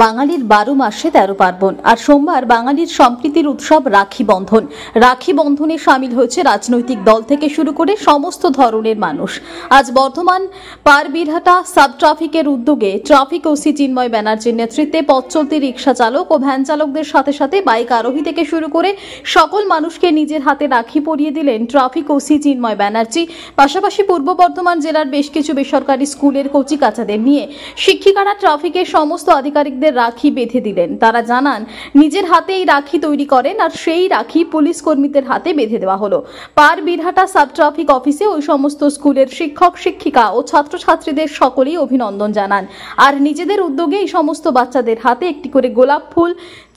বাঙালির 12 মাসে 13 পার্বণ আর সোমবার বাঙালির সম্প্রীতির উৎসব রাখি বন্ধন। রাখি বন্ধনে সামিল হয়েছে রাজনৈতিক দল থেকে শুরু করে সমস্ত ধরনের মানুষ। আজ বর্ধমান পারবীরহাটা সাব ট্রাফিকের উদ্যোগে ট্রাফিক ওসি চিন্ময় ব্যানার্জির নেতৃত্বে পথ চলতি রিক্সা চালক ও ভ্যান চালকদের সাথে সাথে বাইক আরোহী থেকে শুরু করে সকল মানুষকে নিজের হাতে রাখি পরিয়ে দিলেন ট্রাফিক ওসি চিন্ময় ব্যানার্জি। পাশাপাশি পূর্ব বর্ধমান জেলার বেশ কিছু বেসরকারি স্কুলের কচি কাচাদের নিয়ে শিক্ষিকারা ট্রাফিকের সমস্ত আধিকারিকদের রাখি বেঁধে দিলেন। তারা জানান নিজের হাতে এই রাখি তৈরি করেন আর সেই রাখি পুলিশ কর্মীদের হাতে বেঁধে দেওয়া হলো। পারবীরহাটা সাব ট্রাফিক অফিসে ওই সমস্ত স্কুলের শিক্ষক শিক্ষিকা ও ছাত্রছাত্রীদের সকলেই অভিনন্দন জানান আর নিজেদের উদ্যোগে এই সমস্ত বাচ্চাদের হাতে একটি করে গোলাপ ফুল,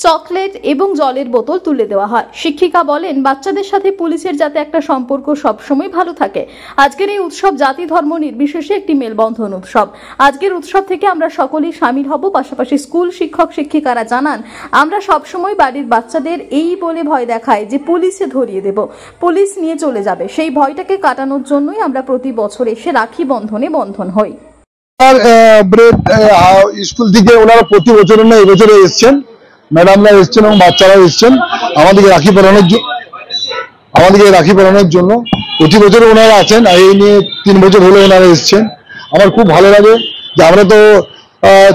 চকলেট এবং জলের বোতল তুলে দেওয়া হয়। শিক্ষিকা বলেন বাচ্চাদের সাথে পুলিশের যাতে একটা সম্পর্ক সবসময় ভালো থাকে। আজকের এই উৎসব জাতি ধর্ম নির্বিশেষে একটি মেলবন্ধন উৎসব। আজকের উৎসব থেকে আমরা সকলেই সামিল হব। পাশাপাশি স্কুল শিক্ষক শিক্ষিকারা জানান আমরা সবসময় বাড়ির বাচ্চাদের এই বলে ভয় দেখাই যে পুলিশে ধরিয়ে দেব, পুলিশ নিয়ে চলে যাবে, সেই ভয়টাকে কাটানোর জন্যই আমরা প্রতি বছর এসে রাখি বন্ধনে বন্ধন হই। স্কুল থেকে ওনারা প্রতি বছর না এবছরে এসছেন, ম্যাডামরা এসছেন এবং বাচ্চারাও এসছেন আমাদেরকে রাখি পরানোর জন্য। প্রতি বছর ওনারা আছেন, এই নিয়ে 3 বছর হলে ওনারা এসছেন। আমার খুব ভালো লাগে যে আমরা তো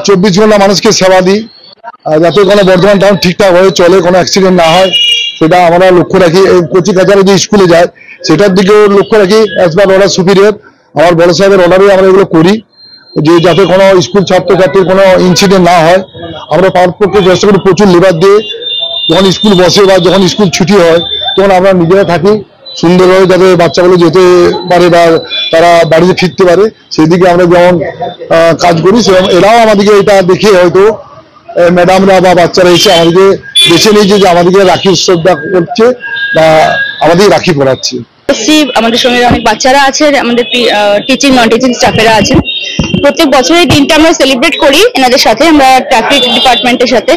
24 ঘন্টা মানুষকে সেবা দিই, যাতে কোনো বর্ধমান টাউন ঠিকঠাক ভাবে চলে, কোনো অ্যাক্সিডেন্ট না হয় সেটা আমরা লক্ষ্য রাখি। এই কচি কাচারা যে স্কুলে যায় সেটার দিকেও লক্ষ্য রাখি। অ্যাজ পার অর্ডার সুপিরিয়র, আমার বড় সাহেবের অর্ডারে আমরা এগুলো করি যে যাতে কোনো স্কুল ছাত্রছাত্রীর কোনো ইনসিডেন্ট না হয়। আমরা পারপক্ষে চেষ্টা করি প্রচুর লেবার দিয়ে, যখন স্কুল বসে বা যখন স্কুল ছুটি হয় তখন আমরা নিজেরা থাকি সুন্দরভাবে, যাতে বাচ্চাগুলো যেতে পারে বা তারা বাড়িতে ফিরতে পারে সেই দিকে আমরা যেমন কাজ করি, সেরকম এরাও আমাদেরকে এটা দেখে হয়তো ম্যাডামরা বা বাচ্চারা এসে আমাদেরকে বেছে নিয়েছে যে আমাদেরকে রাখি উৎসবটা করছে বা আমাদের রাখি পড়াচ্ছে। আমাদের সঙ্গে অনেক বাচ্চারা আছে, আমাদের টিচিং নন টিচিং স্টাফেরা আছেন। প্রত্যেক বছর এই দিনটা আমরা সেলিব্রেট করি এনাদের সাথে, আমরা ট্রাফিক ডিপার্টমেন্টের সাথে।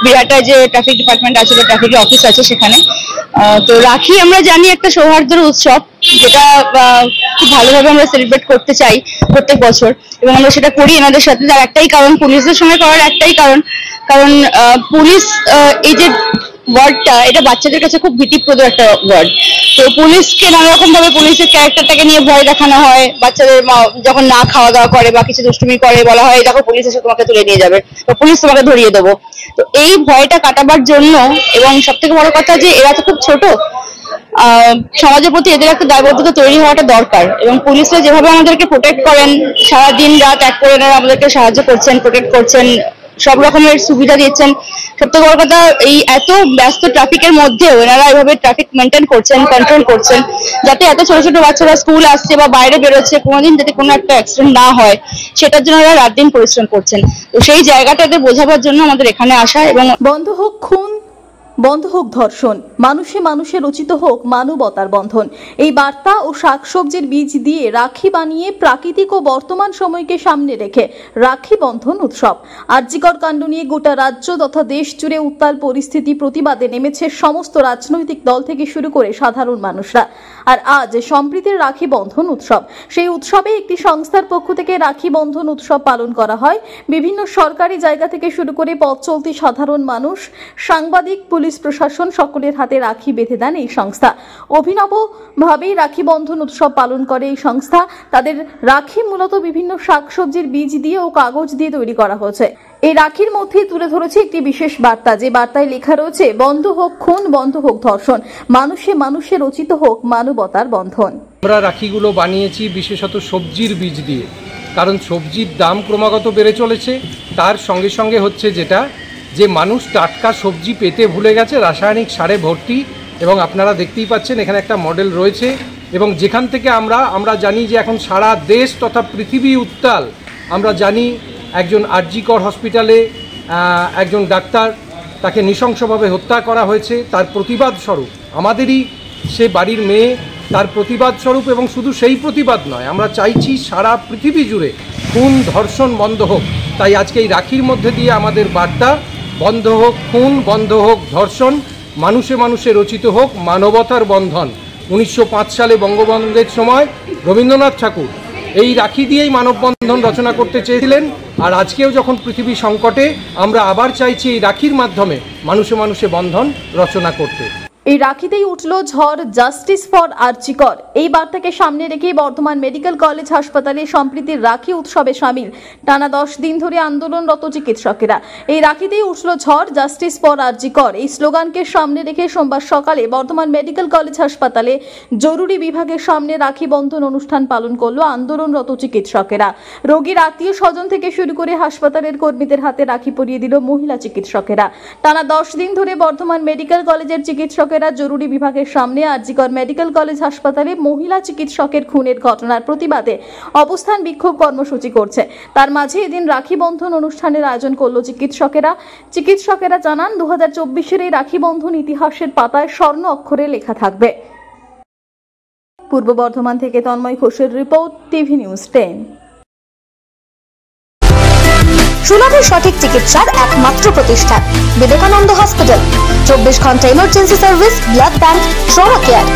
বিরাটায় যে ট্রাফিক ডিপার্টমেন্ট আছে বা ট্রাফিক অফিস আছে সেখানে তো রাখি আমরা জানি একটা সৌহার্দ্যের উৎসব, যেটা খুব ভালোভাবে আমরা সেলিব্রেট করতে চাই প্রত্যেক বছর এবং আমরা সেটা করি এনাদের সাথে। তার একটাই কারণ, পুলিশদের সঙ্গে করার একটাই কারণ পুলিশ এই যে ওয়ার্ডটা, এটা বাচ্চাদের কাছে খুব ভীতিপ্রদ একটা ওয়ার্ড। তো পুলিশকে নানা রকম ভাবে পুলিশের ক্যারেক্টারটাকে নিয়ে ভয় দেখানো হয়। বাচ্চাদের যখন না খাওয়া দাওয়া করে বা কিছু দুষ্টুমি করে বলা হয় দেখো পুলিশ এসে তোমাকে তুলে নিয়ে যাবে বা পুলিশ তোমাকে ধরিয়ে দেবো। তো এই ভয়টা কাটাবার জন্য এবং সব থেকে বড় কথা যে এরা তো খুব ছোট, সমাজের প্রতি এদের একটা দায়বদ্ধতা তৈরি হওয়াটা দরকার। এবং পুলিশরা যেভাবে আমাদেরকে প্রোটেক্ট করেন, সারাদিন রাত এক করে এনারা আমাদেরকে সাহায্য করছেন, প্রোটেক্ট করছেন, সব রকমের সুবিধা দিচ্ছেন। সবথেকে বড় কথা এই এত ব্যস্ত ট্রাফিকের মধ্যেও এনারা এভাবে ট্রাফিক মেনটেন করছেন, কন্ট্রোল করছেন, যাতে এত ছোট ছোট বাচ্চারা স্কুল আসছে বা বাইরে বেরোচ্ছে কোনোদিন যাতে কোনো একটা অ্যাক্সিডেন্ট না হয় সেটার জন্য এরা রাত দিন পরিশ্রম করছেন। তো সেই জায়গাটা এদের বোঝাবার জন্য আমাদের এখানে আসা। এবং বন্ধ হোক খুন, বন্ধ হোক ধর্ষণ, মানুষে মানুষে রচিত হোক মানবতার বন্ধন, এই বার্তা ও শাকসবজির বীজ দিয়ে রাখি বানিয়ে প্রাকৃতিক ও বর্তমান সময়কে সামনে রেখে রাখি বন্ধন উৎসব। আরজিকর কাণ্ড নিয়ে গোটা রাজ্য তথা দেশ জুড়ে উত্তাল পরিস্থিতি, প্রতিবাদে নেমেছে সমস্ত রাজনৈতিক দল থেকে শুরু করে সাধারণ মানুষরা। আর আজ সম্প্রীতির রাখি বন্ধন উৎসব, সেই উৎসবে একটি সংস্থার পক্ষ থেকে রাখি বন্ধন উৎসব পালন করা হয়। বিভিন্ন সরকারি জায়গা থেকে শুরু করে পথ চলতি সাধারণ মানুষ, সাংবাদিক, পুলিশ প্রশাসন সকলের হাতে রাখি বেঁধে দেন এই সংস্থা। অভিনবভাবেই রাখি বন্ধন উৎসব পালন করে এই সংস্থা। তাদের রাখি মূলত বিভিন্ন শাকসবজির বীজ দিয়ে ও কাগজ দিয়ে তৈরি করা হয়েছে। এই রাখির মধ্যে তুলে ধরেছে একটি বিশেষ বার্তা, যে বার্তায় লেখা রয়েছে বন্ধ হোক খুন, বন্ধ হোক ধর্ষণ, মানুষে মানুষে রচিত হোক মানবতার বন্ধন। আমরা রাখিগুলো বানিয়েছি বিশেষত সবজির বীজ দিয়ে, কারণ সবজির দাম ক্রমাগত বেড়ে চলেছে। তার সঙ্গে সঙ্গে হচ্ছে যেটা যে মানুষ টাটকা সবজি পেতে ভুলে গেছে, রাসায়নিক সারে ভর্তি। এবং আপনারা দেখতেই পাচ্ছেন এখানে একটা মডেল রয়েছে এবং যেখান থেকে আমরা জানি যে এখন সারা দেশ তথা পৃথিবী উত্তাল। আমরা জানি একজন আরজিকর হসপিটালে একজন ডাক্তার, তাকে নৃশংসভাবে হত্যা করা হয়েছে। তার প্রতিবাদ স্বরূপ আমাদেরই সে বাড়ির মেয়ে, তার প্রতিবাদ স্বরূপ এবং শুধু সেই প্রতিবাদ নয়, আমরা চাইছি সারা পৃথিবী জুড়ে খুন ধর্ষণ বন্ধ হোক। তাই আজকে এই রাখির মধ্যে দিয়ে আমাদের বার্তা বন্ধ হোক খুন, বন্ধ হোক ধর্ষণ, মানুষে মানুষে রচিত হোক মানবতার বন্ধন। 1905 সালে বঙ্গবন্ধুর সময় রবীন্দ্রনাথ ঠাকুর এই রাখি দিয়েই মানববন্ধন রচনা করতে চেয়েছিলেন। আর আজকেও যখন পৃথিবী সংকটে, আমরা আবার চাইছি এই রাখির মাধ্যমে মানুষে মানুষে বন্ধন রচনা করতে। এই রাখিতেই উঠল ঝড়, জাস্টিস ফর আরজিকর। এই বার্তাকে সামনে রেখে বর্ধমান মেডিকেল কলেজ হাসপাতালে সম্প্রীতির রাখি উৎসবে সামিল টানা 10 দিন ধরে আন্দোলনরত চিকিৎসকেরা। এই রাখিতেই উঠল ঝড়, জাস্টিস ফর আরজিকর। এই স্লোগানকে সামনে রেখে সোমবার সকালে বর্ধমান মেডিকেল কলেজ হাসপাতালে জরুরি বিভাগের সামনে রাখি বন্ধন অনুষ্ঠান পালন করলো আন্দোলনরত চিকিৎসকেরা। রোগীর আত্মীয় স্বজন থেকে শুরু করে হাসপাতালের কর্মীদের হাতে রাখি পরিয়ে দিল মহিলা চিকিৎসকেরা। টানা 10 দিন ধরে বর্ধমান মেডিকেল কলেজের চিকিৎসকেরা জরুরি বিভাগের সামনে আরজিকর মেডিকেল কলেজ হাসপাতালে মহিলা চিকিৎসকের খুনের ঘটনার প্রতিবাদে অবস্থান বিক্ষোভ কর্মসূচি করছে। তার মাঝে এদিন রাখি বন্ধন অনুষ্ঠানের আয়োজন করলো চিকিৎসকেরা জানান 2024-এর এই রাখি বন্ধন ইতিহাসের পাতায় স্বর্ণ অক্ষরে লেখা থাকবে। পূর্ব বর্ধমান থেকে তন্ময় ঘোষের রিপোর্ট, টিভি নিউজ 10। সুলভে সঠিক চিকিৎসার একমাত্র প্রতিষ্ঠান বিবেকানন্দ হসপিটাল। 24 ঘন্টা emergency service, blood bank, trauma care.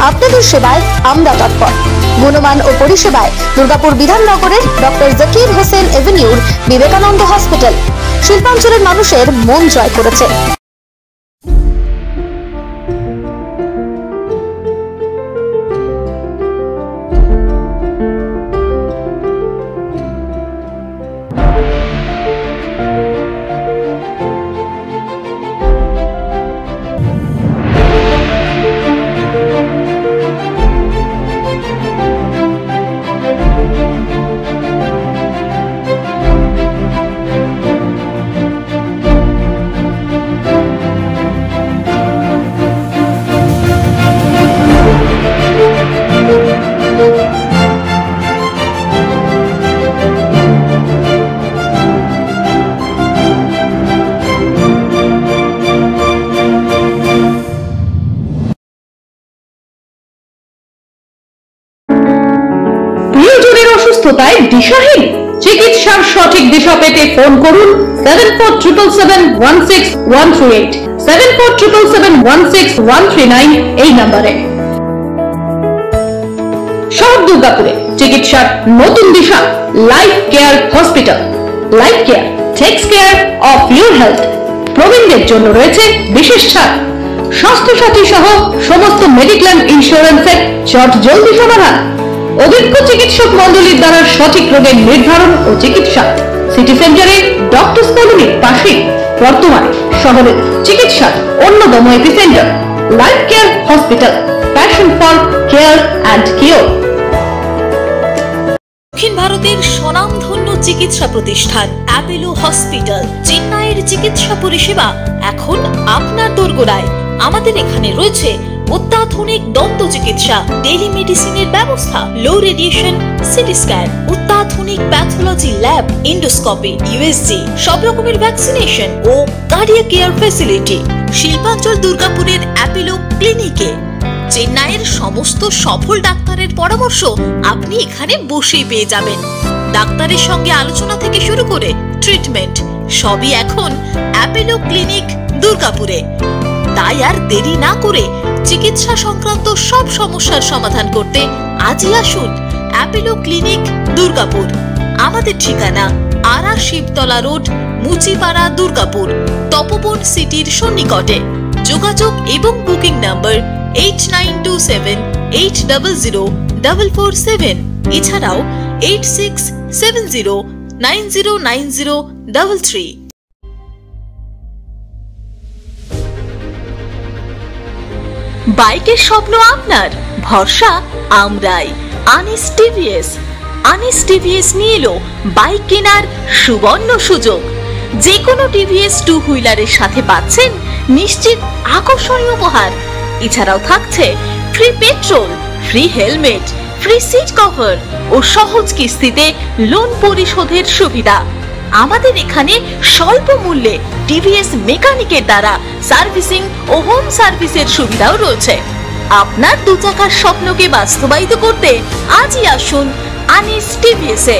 আপনাদের সেবায় আমরা তৎপর। গুণমান ও পরিষেবায় দুর্গাপুর বিধাননগরের ডক্টর জাকির হোসেন এভিনিউর বিবেকানন্দ হসপিটাল শিল্পাঞ্চলের মানুষের মন জয় করেছে। অসুস্থতায় দিশাহীন, চিকিৎসার সঠিক দিশা পেতে ফোন করুন 7477716138, 7477716139 এই নম্বরে। শহর দুর্গাপুরে চিকিৎসার নতুন দিশা Life Care hospital. Life Care takes care of your health. প্রবীণদের জন্য রয়েছে বিশেষ ছাড়। স্বাস্থ্য সাথী সহ সমস্ত মেডিক্লেম ইন্স্যুরেন্সের চট জলদি সমাধান। অভিজ্ঞ চিকিৎসক মন্ডলীর দ্বারা সঠিক রোগের নির্ধারণ ও চিকিৎসা। সিটি সেন্টারে ডক্টরস কলোনির পাশে বর্তমানে শহরের চিকিৎসার অন্যতম epicentre life Care hospital, passion for care and cure. দক্ষিণ ভারতের স্বনামধন্য চিকিৎসা প্রতিষ্ঠান অ্যাপোলো হসপিটাল চেন্নাইয়ের চিকিৎসা পরিষেবা এখন আপনার দোরগোড়ায়। আমাদের এখানে রয়েছে অত্যাধুনিক দন্ত চিকিৎসা, টেলিমেডিসিনের ব্যবস্থা, লো রেডিয়েশন সিটি স্ক্যান, অত্যাধুনিক প্যাথোলজি ল্যাব, ইন্ডোস্কোপি, ইউএসজি, সব রকমের ভ্যাকসিনেশন ও কার্ডিয়াক কেয়ার ফ্যাসিলিটি। শিল্পাঞ্চল দুর্গাপুরের অ্যাপোলো ক্লিনিকে চেন্নাইয়ের সমস্ত সফল ডাক্তারের পরামর্শ আপনি এখানে বসেই পেয়ে যাবেন। ডাক্তারের সঙ্গে আলোচনা থেকে শুরু করে ট্রিটমেন্ট সবই এখন অ্যাপোলো ক্লিনিক দুর্গাপুরে। তাই আর দেরি না করে চিকিৎসা সংক্রান্ত সব সমস্যার সমাধান করতে আজই আসুন অ্যাপোলো ক্লিনিক দুর্গাপুর। আমাদের ঠিকানা আরা শিবতলা রোড, মুচিপাড়া, দুর্গাপুর, তপবন সিটির সন্নিকটে। যোগাযোগ এবং বুকিং নাম্বার 8927800447, এছাড়াও 8670909033। বাইকের স্বপ্ন আপনার, ভরসা আমরাই। আনিস টিভিএস। আনিস টিভিএস নিয়ে এলো বাইক কেনার সুবর্ণ সুযোগ। যে কোনো টিভিএস 2 হুইলারের সাথে পাচ্ছেন নিশ্চিত আকর্ষণীয় উপহার। এছাড়াও থাকছে free petrol, free helmet, free seat cover ও সহজ কিস্তিতে লোন পরিশোধের সুবিধা। আমাদের এখানে স্বল্প মূল্যে টিভিএস মেকানিকের দ্বারা সার্ভিসিং ও হোম সার্ভিসের সুবিধাও রয়েছে। আপনার 2 চাকার স্বপ্নকে বাস্তবায়িত করতে আজই আসুন আনিস টিভিএসে।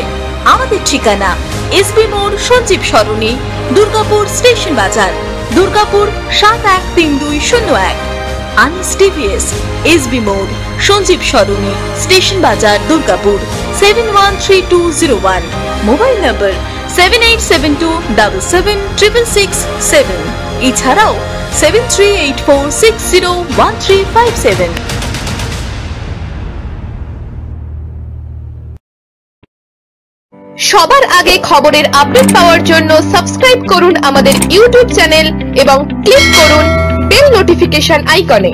আমাদের ঠিকানা এসবি মোড়, সঞ্জীব সরণি, দুর্গাপুর স্টেশন বাজার, দুর্গাপুর 713201। আনিস টিভিএস, এসবি মোড়, সঞ্জীব সরণি, স্টেশন বাজার, দুর্গাপুর 713201, মোবাইল নম্বর 7872776667, এছাড়াও 7384601357। সবার আগে খবরের আপডেট পাওয়ার জন্য সাবস্ক্রাইব করুন আমাদের ইউটিউব চ্যানেল এবং ক্লিক করুন বেল নোটিফিকেশন আইকনে।